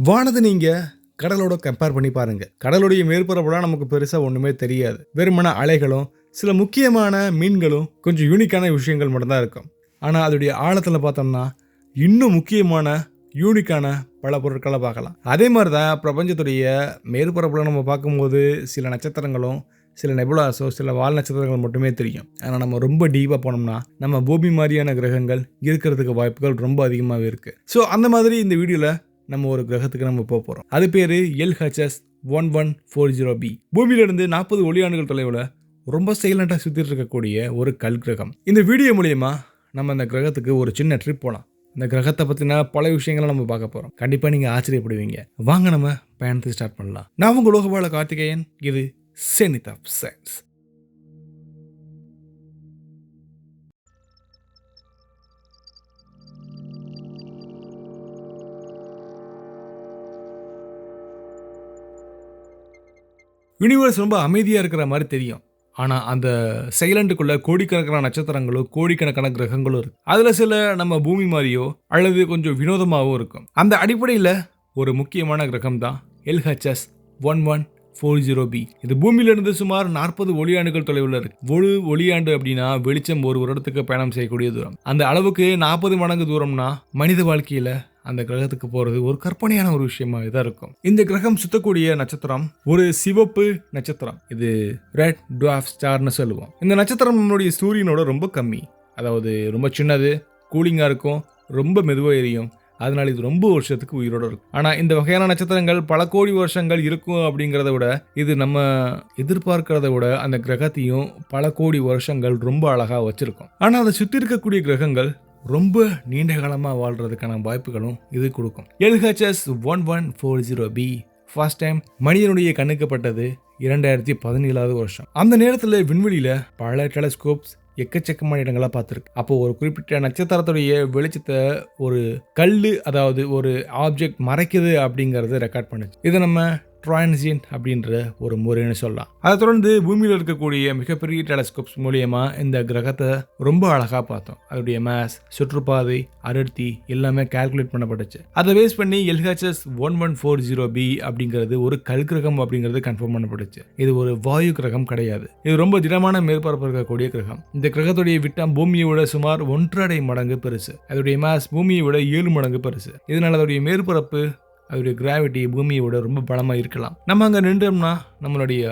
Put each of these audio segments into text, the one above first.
வானத்தை நீங்க கடலோட கம்பேர் பண்ணி பாருங்க. கடலுடைய மேற்பரப்புலாம் நமக்கு பெருசா ஒண்ணுமே தெரியாது. வெறுமன அலைகளும் சில முக்கியமான மீன்களும் கொஞ்சம் யூனிக்கான விஷயங்கள் மட்டும்தான் இருக்கும். ஆனா அதோடைய ஆழத்துல பார்த்தோம்னா இன்னும் முக்கியமான யூனிக்கான பல பொருட்களை பார்க்கலாம். அதே மாதிரி தான் பிரபஞ்சத்துடைய மேற்பரப்புல நம்ம பார்க்கும்போது சில நட்சத்திரங்களும் சில நெபுலாஸோ சில வால் நட்சத்திரங்கள் மட்டுமே தெரியும். ஆனால் நம்ம ரொம்ப டீப்பாக போனோம்னா நம்ம பூமி மாதிரியான கிரகங்கள் இருக்கிறதுக்கு வாய்ப்புகள் ரொம்ப அதிகமாகவே இருக்குது. ஸோ அந்த மாதிரி இந்த வீடியோவில் நம்ம ஒரு கிரகத்துக்கு நம்ம போக போகிறோம். அது பேர் LHS 1140b. பூமியிலிருந்து 40 ஒளியாண்டுகள் தொலைவில் ரொம்ப சைலண்டாக சுற்றிட்டு இருக்கக்கூடிய ஒரு கல் கிரகம். இந்த வீடியோ மூலயமா நம்ம அந்த கிரகத்துக்கு ஒரு சின்ன ட்ரிப் போகலாம். இந்த கிரகத்தை பற்றின பல விஷயங்களை நம்ம பார்க்க போகிறோம். கண்டிப்பாக நீங்கள் ஆச்சரியப்படுவீங்க. வாங்க நம்ம பயணத்தை ஸ்டார்ட் பண்ணலாம். நான் உங்கள் லோகபால கார்த்திகேயன். இது Zenith of Science. யூனிவர்ஸ் ரொம்ப அமைதியாக இருக்கிற மாதிரி தெரியும். ஆனால் அந்த சைலண்ட்டுக்குள்ள கோடிக்கணக்கான நட்சத்திரங்களும் கோடிக்கணக்கான கிரகங்களும் இருக்கு. அதில் சில நம்ம பூமி மாதிரியோ அல்லது கொஞ்சம் வினோதமாகவும் இருக்கும். அந்த அடிப்படையில் ஒரு முக்கியமான கிரகம் தான் LHS 1140b. இது பூமியிலிருந்து சுமார் 40 ஒளியாண்டுகள் தொலைவில் இருக்கு. ஒரு ஒளியாண்டு அப்படின்னா வெளிச்சம் ஒரு வருடத்துக்கு பயணம் செய்யக்கூடிய தூரம். அந்த அளவுக்கு 40 மடங்கு தூரம்னா மனித வாழ்க்கையில அந்த கிரகத்துக்கு போறது ஒரு கற்பனையான ஒரு விஷயமா தான் இருக்கும். இந்த கிரகம் சுத்தக்கூடிய நட்சத்திரம் ஒரு சிவப்பு நட்சத்திரம். இது ரெட் டுவார்ஃப் ஸ்டார்னு சொல்லுவோம். இந்த நட்சத்திரம் நம்மளுடைய சூரியனோட ரொம்ப கம்மி. அதாவது ரொம்ப சின்னது, கூலிங்கா இருக்கும், ரொம்ப மெதுவாக எரியும். அதனால இது ரொம்ப வருஷத்துக்கு உயிரோடு இருக்கும். ஆனால் இந்த வகையான நட்சத்திரங்கள் பல கோடி வருஷங்கள் இருக்கும் அப்படிங்கிறத விட இது நம்ம எதிர்பார்க்கிறத விட அந்த கிரகத்தையும் பல கோடி வருஷங்கள் ரொம்ப அழகாக வச்சிருக்கும். ஆனால் அதை சுற்றி இருக்கக்கூடிய கிரகங்கள் ரொம்ப நீண்ட காலமாக வாழ்றதுக்கான வாய்ப்புகளும் இது கொடுக்கும். LHS 1140b ஃபர்ஸ்ட் டைம் மனிதனுடைய கண்ணுக்கப்பட்டது 2017 வருஷம். அந்த நேரத்தில் விண்வெளியில் பல டெலஸ்கோப்ஸ் எக்கச்சக்கமான இடங்களா பார்த்துருக்கு. அப்போ ஒரு குறிப்பிட்ட நட்சத்திரத்துடைய வெளிச்சத்தை ஒரு கல்லு, அதாவது ஒரு ஆப்ஜெக்ட் மறைக்குது அப்படிங்கறத ரெக்கார்ட் பண்ணுச்சு. இதை நம்ம டிரான்சியன்ட் அப்படின்ற ஒரு முறைன்னு சொல்லலாம். அதை தொடர்ந்து பூமியில் இருக்கக்கூடிய மிகப்பெரிய டெலஸ்கோப்ஸ் மூலியமா இந்த கிரகத்தை ரொம்ப அழகா பார்த்தோம். அதோடைய மேஸ், சுற்றுப்பாதை, அடர்த்தி எல்லாமே கால்குலேட் பண்ணப்பட்டுச்சு. அதை பேஸ் பண்ணி LHS 1140b அப்படிங்கிறது ஒரு கல் கிரகம் அப்படிங்கிறது கன்ஃபார்ம் பண்ணப்பட்டுச்சு. இது ஒரு வாயு கிரகம் கிடையாது. இது ரொம்ப திடமான மேற்பரப்பு இருக்கக்கூடிய கிரகம். இந்த கிரகத்துடைய விட்டம் பூமியை விட சுமார் 1.5 மடங்கு பெருசு. அதோடைய மேஸ் பூமியை விட 7 மடங்கு பெருசு. இதனால அதோடைய மேற்பரப்பு, அதோடைய கிராவிட்டி பூமியை விட ரொம்ப பலமாக இருக்கலாம். நம்ம அங்கே நின்றோம்னா நம்மளுடைய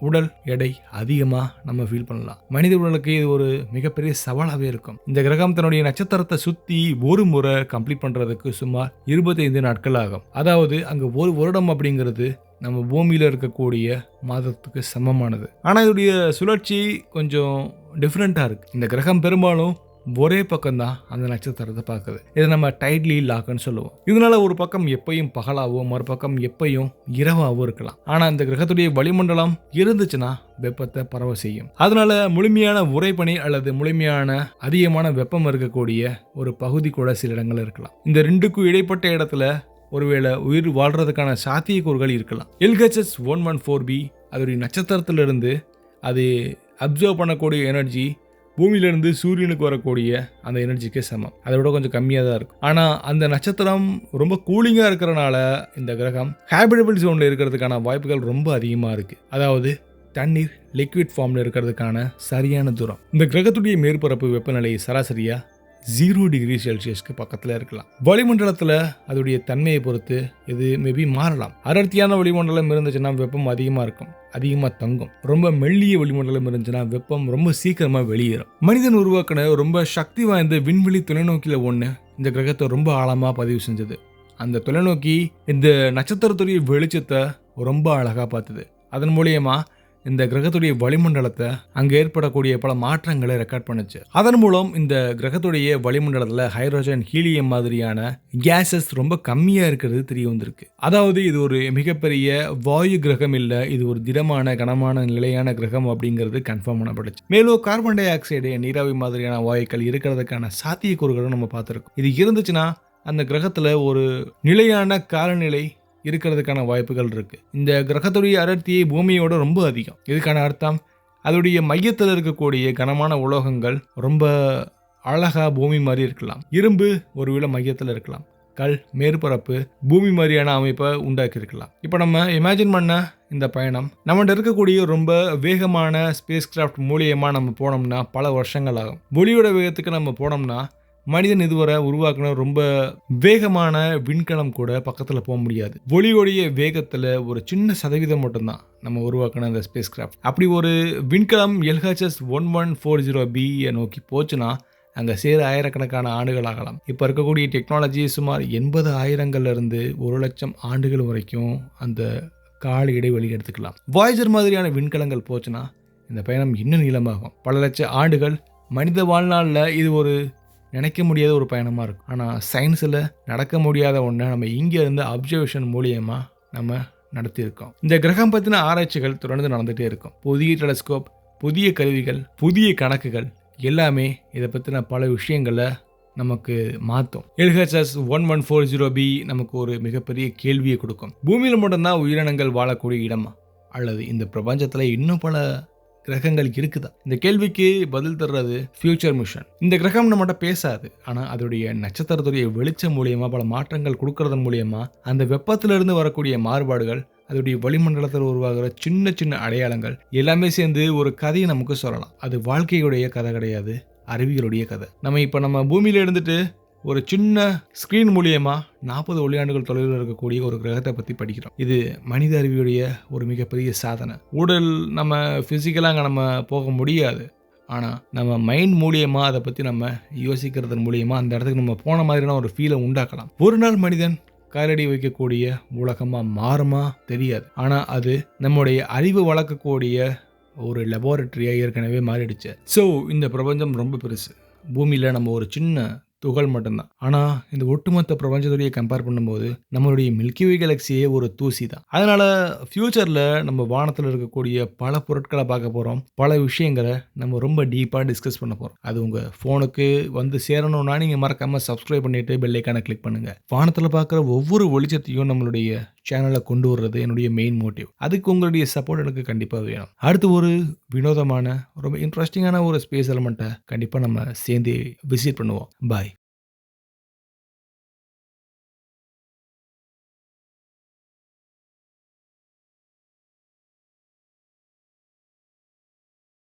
உடல் எடை அதிகமாக நம்ம ஃபீல் பண்ணலாம். மனித உடலுக்கு இது ஒரு மிகப்பெரிய சவாலாகவே இருக்கும். இந்த கிரகம் தன்னுடைய நட்சத்திரத்தை சுற்றி ஒரு முறை கம்ப்ளீட் பண்ணுறதுக்கு சுமார் 25 நாட்கள் ஆகும். அதாவது அங்கே ஒரு வருடம் அப்படிங்கிறது நம்ம பூமியில் இருக்கக்கூடிய மாதத்துக்கு சமமானது. ஆனால் இதோடைய சுழற்சி கொஞ்சம் டிஃப்ரெண்ட்டாக இருக்குது. இந்த கிரகம் பெரும்பாலும் ஒரே பக்கம் தான் அந்த நட்சத்திரத்தை பார்க்குது. இதை நம்ம டைட்லி லாக்னு சொல்லுவோம். இதனால ஒரு பக்கம் எப்பயும் பகலாகவும் மறுபக்கம் எப்பயும் இரவாகவும் இருக்கலாம். ஆனால் இந்த கிரகத்துடைய வளிமண்டலம் இருந்துச்சுன்னா வெப்பத்தை பரவ செய்யும். அதனால முழுமையான உறைபனி அல்லது முழுமையான அதிகமான வெப்பம் இருக்கக்கூடிய ஒரு பகுதி கூட சில இடங்கள் இருக்கலாம். இந்த ரெண்டுக்கும் இடைப்பட்ட இடத்துல ஒருவேளை உயிர் வாழ்றதுக்கான சாத்தியக்கூறுகள் இருக்கலாம். LHS 1140b அதோடைய நட்சத்திரத்திலிருந்து அது அப்சர்வ் பண்ணக்கூடிய எனர்ஜி பூமியிலிருந்து சூரியனுக்கு வரக்கூடிய அந்த எனர்ஜிக்கு சமம். அதை விட கொஞ்சம் கம்மியாக தான் இருக்கும். ஆனால் அந்த நட்சத்திரம் ரொம்ப கூலிங்காக இருக்கிறனால இந்த கிரகம் ஹேபிட்டபிள் ஜோனில் இருக்கிறதுக்கான வாய்ப்புகள் ரொம்ப அதிகமாக இருக்குது. அதாவது தண்ணீர் லிக்விட் ஃபார்மில் இருக்கிறதுக்கான சரியான தூரம். இந்த கிரகத்துடைய மேற்பரப்பு வெப்பநிலை சராசரியாக 0 டிகிரி செல்சியஸ்க்கு பக்கத்தில் இருக்கலாம். வளிமண்டலத்தில் அதோடைய தன்மையை பொறுத்து இது மேபி மாறலாம். அடர்த்தியான வளிமண்டலம் இருந்துச்சுன்னா வெப்பம் அதிகமாக இருக்கும், அதிகமாக தங்கும். ரொம்ப மெல்லிய வளிமண்டலம் இருந்துச்சுன்னா வெப்பம் ரொம்ப சீக்கிரமாக வெளியேறும். மனிதன் உருவாக்கின ரொம்ப சக்தி வாய்ந்த விண்வெளி தொலைநோக்கியில் ஒன்று இந்த கிரகத்தை ரொம்ப ஆழமாக பதிவு செஞ்சது. அந்த தொலைநோக்கி இந்த நட்சத்திரத்துடைய வெளிச்சத்தை ரொம்ப அழகாக பார்த்தது. அதன் மூலியமா இந்த கிரகத்துடைய வளிமண்டலத்தை அங்கே ஏற்படக்கூடிய பல மாற்றங்களை ரெக்கார்ட் பண்ணுச்சு. அதன் மூலம் இந்த கிரகத்துடைய வளிமண்டலத்தில் ஹைட்ரோஜன், ஹீலியம் மாதிரியான கேஸஸ் ரொம்ப கம்மியாக இருக்கிறது தெரிய வந்திருக்கு. அதாவது இது ஒரு மிகப்பெரிய வாயு கிரகம் இல்லை, இது ஒரு திடமான கனமான நிலையான கிரகம் அப்படிங்கிறது கன்ஃபார்ம் பண்ணப்பட்டுச்சு. மேலும் கார்பன் டை ஆக்சைடு, நீராவி மாதிரியான வாயுக்கள் இருக்கிறதுக்கான சாத்தியக்கூறுகளும் நம்ம பார்த்துருக்கோம். இது இருந்துச்சுன்னா அந்த கிரகத்தில் ஒரு நிலையான காலநிலை இருக்கிறதுக்கான வாய்ப்புகள் இருக்கு. இந்த கிரகத்துடைய அடர்த்தியை பூமியோட ரொம்ப அதிகம். இதுக்கான அர்த்தம் அதோடைய மையத்தில் இருக்கக்கூடிய கனமான உலோகங்கள் ரொம்ப அழகா பூமி மாதிரி இருக்கலாம். இரும்பு ஒருவேளை மையத்தில் இருக்கலாம். கல், மேற்பரப்பு, பூமி மாதிரியான அமைப்பை உண்டாக்கியிருக்கலாம். இப்போ நம்ம இமேஜின் பண்ண இந்த பயணம் நம்மகிட்ட இருக்கக்கூடிய ரொம்ப வேகமான ஸ்பேஸ் கிராஃப்ட் மூலியமா நம்ம போனோம்னா பல வருஷங்கள் ஆகும். ஒளியோட வேகத்துக்கு நம்ம போனோம்னா மனிதன் இதுவரை உருவாக்கின ரொம்ப வேகமான விண்கலம் கூட பக்கத்தில் போக முடியாது. ஒளியோடைய வேகத்தில் ஒரு சின்ன சதவீதம் மட்டும்தான் நம்ம உருவாக்கின அந்த ஸ்பேஸ் கிராஃப்ட். அப்படி ஒரு விண்கலம் LHS 1140B நோக்கி போச்சுன்னா அங்கே சேர ஆயிரக்கணக்கான ஆண்டுகள் ஆகலாம். இப்போ இருக்கக்கூடிய டெக்னாலஜி சுமார் 80,000 1,00,000 ஆண்டுகள் வரைக்கும் அந்த கால இடைவெளி எடுத்துக்கலாம். வாய்ஜர் மாதிரியான விண்கலங்கள் போச்சுன்னா இந்த பயணம் இன்னும் நீளமாகும். பல லட்சம் ஆண்டுகள். மனித வாழ்நாளில் இது ஒரு நினைக்க முடியாத ஒரு பயணமாக இருக்கும். ஆனால் சயின்ஸில் நடக்க முடியாத ஒன்றை நம்ம இங்கேருந்து அப்சர்வேஷன் மூலியமாக நம்ம நடத்தியிருக்கோம். இந்த கிரகம் பற்றின ஆராய்ச்சிகள் தொடர்ந்து நடந்துகிட்டே இருக்கும். புதிய டெலஸ்கோப், புதிய கருவிகள், புதிய கணக்குகள் எல்லாமே இதை பற்றின பல விஷயங்களை நமக்கு மாற்றும். LHS 1140B நமக்கு ஒரு மிகப்பெரிய கேள்வியை கொடுக்கும். பூமியில் மட்டும்தான் உயிரினங்கள் வாழக்கூடிய இடமா, அல்லது இந்த பிரபஞ்சத்தில் இன்னும் பல கிரகங்கள் இருக்குதா? இந்த கேள்விக்கு பதில் தர்றது ஃபியூச்சர் மிஷன். இந்த கிரகம் நம்மகிட்ட பேசாது, ஆனால் அதோடைய நட்சத்திரத்துடைய வெளிச்சம் மூலியமா பல மாற்றங்கள் கொடுக்கறதன் மூலியமா அந்த வெப்பத்திலிருந்து வரக்கூடிய மாறுபாடுகள், அதோடைய வளிமண்டலத்தில் உருவாகிற சின்ன சின்ன அடையாளங்கள் எல்லாமே சேர்ந்து ஒரு கதையை நமக்கு சொல்லலாம். அது வாழ்க்கையுடைய கதை கிடையாது, அறிவியலுடைய கதை. நம்ம பூமியில இருந்துட்டு ஒரு சின்ன ஸ்கிரீன் மூலியமா 40 ஒளியாண்டுகள் தொலைவில் இருக்கக்கூடிய ஒரு கிரகத்தை பற்றி படிக்கிறோம். இது மனித அறிவியுடைய ஒரு மிகப்பெரிய சாதனை. உடல் நம்ம ஃபிசிக்கலாக நம்ம போக முடியாது, ஆனால் நம்ம மைண்ட் மூலியமாக அதை பற்றி நம்ம யோசிக்கிறதன் மூலியமா அந்த இடத்துக்கு நம்ம போன மாதிரியான ஒரு ஃபீலை உண்டாக்கலாம். ஒரு நாள் மனிதன் காலடி வைக்கக்கூடிய உலகமாக மாறுமா தெரியாது, ஆனால் அது நம்முடைய அறிவு வளர்க்கக்கூடிய ஒரு லெபார்டரியாக ஏற்கனவே மாறிடுச்சு. ஸோ இந்த பிரபஞ்சம் ரொம்ப பெருசு. பூமியில் நம்ம ஒரு சின்ன துகள் மட்டும்தான். ஆனால் இந்த ஒட்டுமொத்த பிரபஞ்சத்துடைய கம்பேர் பண்ணும்போது நம்மளுடைய மில்கிவே கேலக்சியே ஒரு தூசி தான். அதனால் ஃப்யூச்சரில் நம்ம வானத்தில் இருக்கக்கூடிய பல பொருட்களை பார்க்க போகிறோம். பல விஷயங்களை நம்ம ரொம்ப டீப்பாக டிஸ்கஸ் பண்ண போகிறோம். அது உங்கள் ஃபோனுக்கு வந்து சேரணும்னா நீங்கள் மறக்காமல் சப்ஸ்கிரைப் பண்ணிவிட்டு பெல் ஐக்கானை கிளிக் பண்ணுங்கள். வானத்தில் பார்க்குற ஒவ்வொரு வெளிச்சத்தையும் நம்மளுடைய சேனலை கொண்டு வர்றது என்னுடைய மெயின் மோட்டிவ். அதுக்கு உங்களுடைய சப்போர்ட் எனக்கு கண்டிப்பாக வேணும். அடுத்து ஒரு வினோதமான ரொம்ப இன்ட்ரெஸ்டிங்கான ஒரு ஸ்பேஸ் எலமெண்ட்டை கண்டிப்பாக நம்ம சேர்ந்து விசிட் பண்ணுவோம். பாய்.